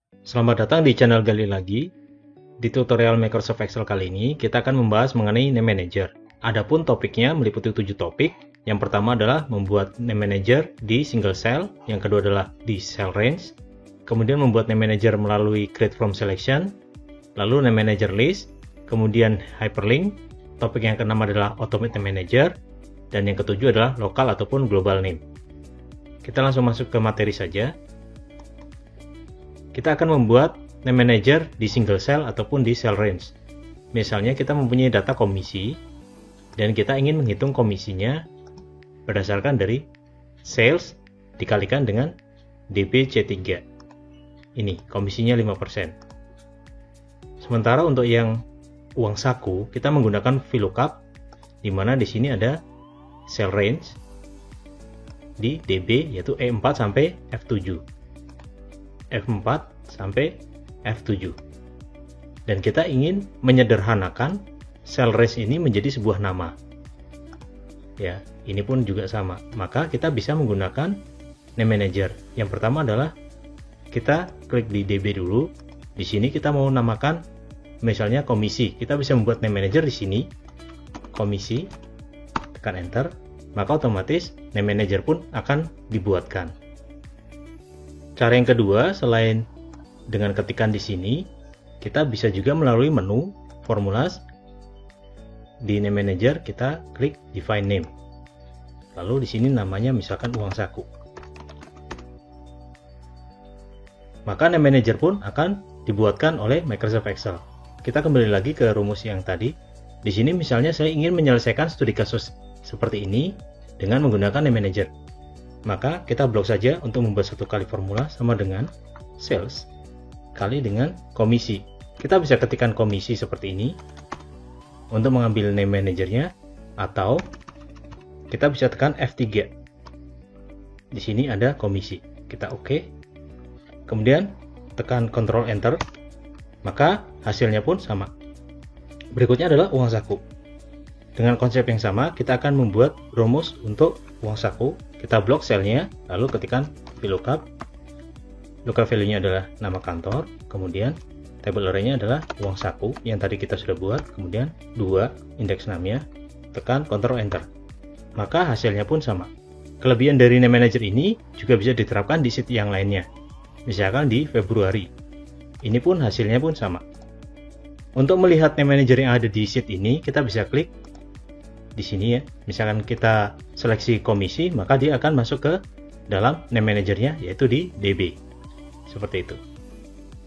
Selamat datang di channel Gali Lagi. Di tutorial Microsoft Excel kali ini, kita akan membahas mengenai Name Manager. Adapun topiknya meliputi 7 topik. Yang pertama adalah membuat Name Manager di single cell, yang kedua adalah di cell range, kemudian membuat Name Manager melalui Create from Selection, lalu Name Manager List, kemudian Hyperlink, topik yang keenam adalah Automate Name Manager, dan yang ketujuh adalah Local ataupun Global Name. Kita langsung masuk ke materi saja. Kita akan membuat Name Manager di single cell ataupun di cell range. Misalnya kita mempunyai data komisi dan kita ingin menghitung komisinya berdasarkan dari sales dikalikan dengan DBC3. Ini komisinya 5%. Sementara untuk yang uang saku kita menggunakan VLOOKUP, di mana di sini ada cell range di DB yaitu E4 sampai F7. F4 sampai F7. Dan kita ingin menyederhanakan cell range ini menjadi sebuah nama. Ya, ini pun juga sama. Maka kita bisa menggunakan Name Manager. Yang pertama adalah kita klik di DB dulu. Di sini kita mau namakan misalnya komisi. Kita bisa membuat Name Manager di sini. Komisi, tekan enter, maka otomatis Name Manager pun akan dibuatkan. Cara yang kedua, selain dengan ketikan di sini, kita bisa juga melalui menu Formulas. Di Name Manager kita klik Define Name. Lalu di sini namanya misalkan uang saku. Maka Name Manager pun akan dibuatkan oleh Microsoft Excel. Kita kembali lagi ke rumus yang tadi. Di sini misalnya saya ingin menyelesaikan studi kasus seperti ini dengan menggunakan Name Manager. Maka kita blok saja untuk membuat satu kali formula sama dengan sales kali dengan komisi. Kita bisa ketikkan komisi seperti ini untuk mengambil Name Manager-nya, atau kita bisa tekan F3. Di sini ada komisi. Kita OK. Kemudian tekan Ctrl Enter, maka hasilnya pun sama. Berikutnya adalah uang saku. Dengan konsep yang sama, kita akan membuat rumus untuk uang saku. Kita blok selnya, lalu ketikkan VLOOKUP. Local value-nya adalah nama kantor, kemudian table array-nya adalah uang saku yang tadi kita sudah buat, kemudian 2 indeks namanya, tekan Ctrl Enter. Maka hasilnya pun sama. Kelebihan dari Name Manager ini juga bisa diterapkan di sheet yang lainnya. Misalkan di Februari. Ini pun hasilnya pun sama. Untuk melihat Name Manager yang ada di sheet ini, kita bisa klik di sini ya. Misalkan kita seleksi komisi, maka dia akan masuk ke dalam Name Manager-nya, yaitu di DB. Seperti itu.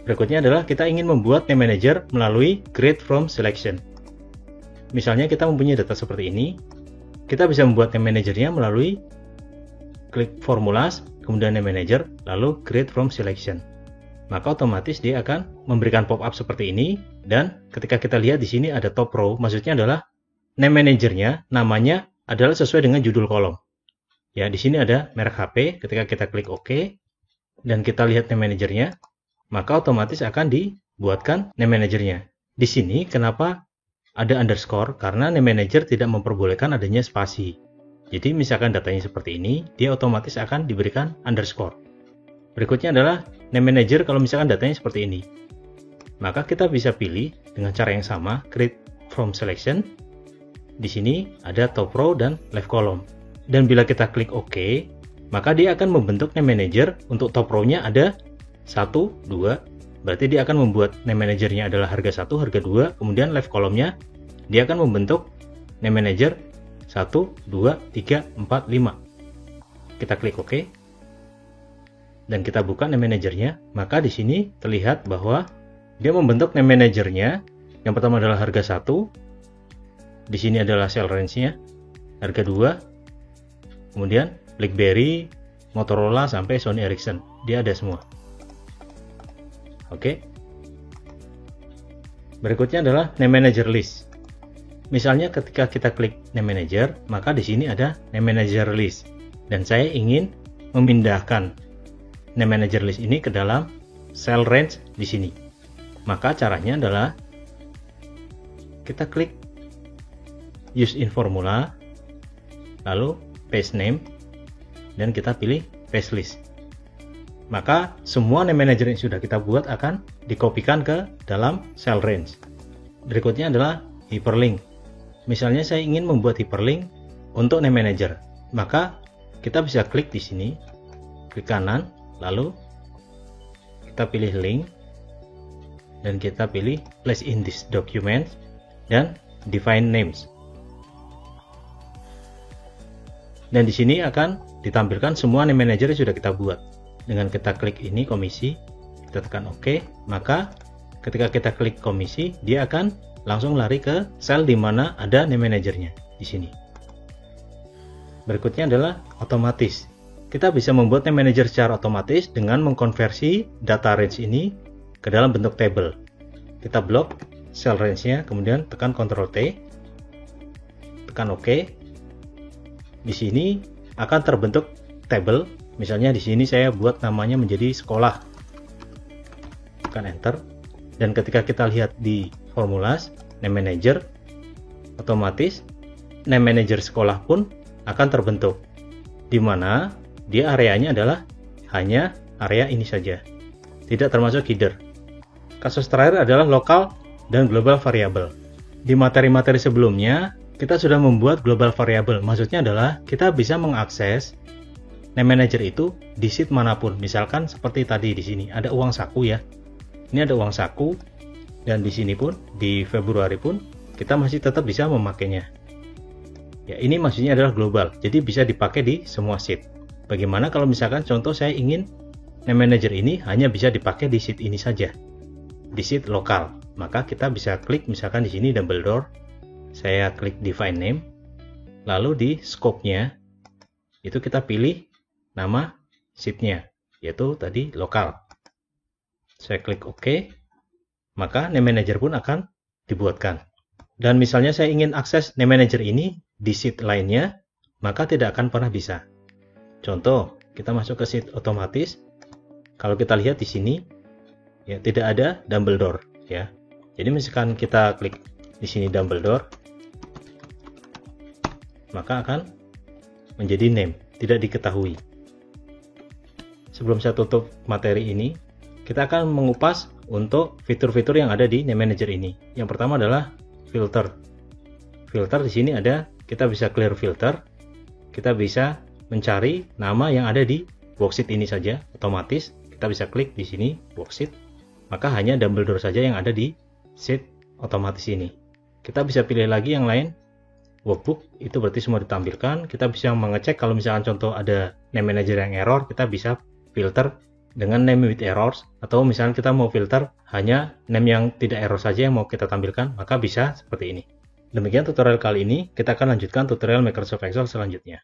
Berikutnya adalah kita ingin membuat Name Manager melalui Create from Selection. Misalnya kita mempunyai data seperti ini, kita bisa membuat Name Manager-nya melalui klik Formulas, kemudian Name Manager, lalu Create from Selection. Maka otomatis dia akan memberikan pop-up seperti ini, dan ketika kita lihat di sini ada top row, maksudnya adalah Name Manager-nya namanya adalah sesuai dengan judul kolom. Ya, di sini ada merek HP. Ketika kita klik OK dan kita lihat Name Manager-nya, maka otomatis akan dibuatkan Name Manager-nya. Di sini kenapa ada underscore? Karena Name Manager tidak memperbolehkan adanya spasi. Jadi misalkan datanya seperti ini, dia otomatis akan diberikan underscore. Berikutnya adalah Name Manager kalau misalkan datanya seperti ini. Maka kita bisa pilih dengan cara yang sama, Create from Selection. Di sini ada top row dan left column. Dan bila kita klik OK, maka dia akan membentuk Name Manager. Untuk top row-nya ada 1, 2. Berarti dia akan membuat Name Manager-nya adalah harga 1, harga 2. Kemudian left column-nya dia akan membentuk Name Manager 1, 2, 3, 4, 5. Kita klik OK. Dan kita buka Name Manager-nya, maka di sini terlihat bahwa dia membentuk Name Manager-nya. Yang pertama adalah harga 1. Di sini adalah cell range-nya, harga 2, kemudian BlackBerry, Motorola, sampai Sony Ericsson. Dia ada semua. Oke. Berikutnya adalah Name Manager List. Misalnya ketika kita klik Name Manager, maka di sini ada Name Manager List. Dan saya ingin memindahkan Name Manager List ini ke dalam cell range di sini. Maka caranya adalah kita klik Use in Formula, lalu Paste Name, dan kita pilih Paste List. maka semua name manager yang sudah kita buat akan dikopikan ke dalam cell range. Berikutnya adalah hyperlink. Misalnya saya ingin membuat hyperlink untuk name manager, maka kita bisa klik di sini, klik kanan, lalu kita pilih link, dan kita pilih place in this document, dan define names. Dan di sini akan ditampilkan semua name manager yang sudah kita buat. Dengan kita klik ini komisi, kita tekan OK, maka ketika kita klik komisi, dia akan langsung lari ke sel di mana ada name manajernya di sini. Berikutnya adalah otomatis. Kita bisa membuat name manager secara otomatis dengan mengkonversi data range ini ke dalam bentuk table. Kita blok cell range-nya, kemudian tekan Ctrl T, tekan OK. Di sini akan terbentuk table. Misalnya di sini saya buat namanya menjadi sekolah. Tekan Enter. Dan ketika kita lihat di formulas name manager, otomatis name manager sekolah pun akan terbentuk, di mana dia areanya adalah hanya area ini saja, tidak termasuk header. Kasus terakhir adalah lokal dan global variable. Di materi-materi sebelumnya kita sudah membuat global variable. Maksudnya adalah kita bisa mengakses name manager itu di sheet manapun. Misalkan seperti tadi di sini ada uang saku ya. Ini ada uang saku, dan di sini pun di Februari pun kita masih tetap bisa memakainya. Ya, ini maksudnya adalah global. Jadi bisa dipakai di semua sheet. Bagaimana kalau misalkan contoh saya ingin name manager ini hanya bisa dipakai di sheet ini saja, di sheet lokal, maka kita bisa klik misalkan di sini double door. Saya klik define name, lalu di scope-nya itu kita pilih nama sheet-nya, yaitu tadi lokal. Saya klik OK, maka name manager pun akan dibuatkan. Dan misalnya saya ingin akses name manager ini di sheet lainnya, maka tidak akan pernah bisa. Contoh, kita masuk ke sheet otomatis. Kalau kita lihat di sini, ya tidak ada double door ya. Jadi misalkan kita klik di sini double door, maka akan menjadi name, tidak diketahui. Sebelum saya tutup materi ini, kita akan mengupas untuk fitur-fitur yang ada di name manager ini. Yang pertama adalah filter. Filter di sini ada, kita bisa clear filter, kita bisa mencari nama yang ada di worksheet ini saja otomatis. Kita bisa klik di sini worksheet, maka hanya double door saja yang ada di sheet otomatis ini. Kita bisa pilih lagi yang lain, workbook, itu berarti semua ditampilkan. Kita bisa mengecek kalau misalkan contoh ada name manager yang error, kita bisa filter dengan name with errors, atau misalkan kita mau filter hanya name yang tidak error saja yang mau kita tampilkan, maka bisa seperti ini. Demikian tutorial kali ini, kita akan lanjutkan tutorial Microsoft Excel selanjutnya.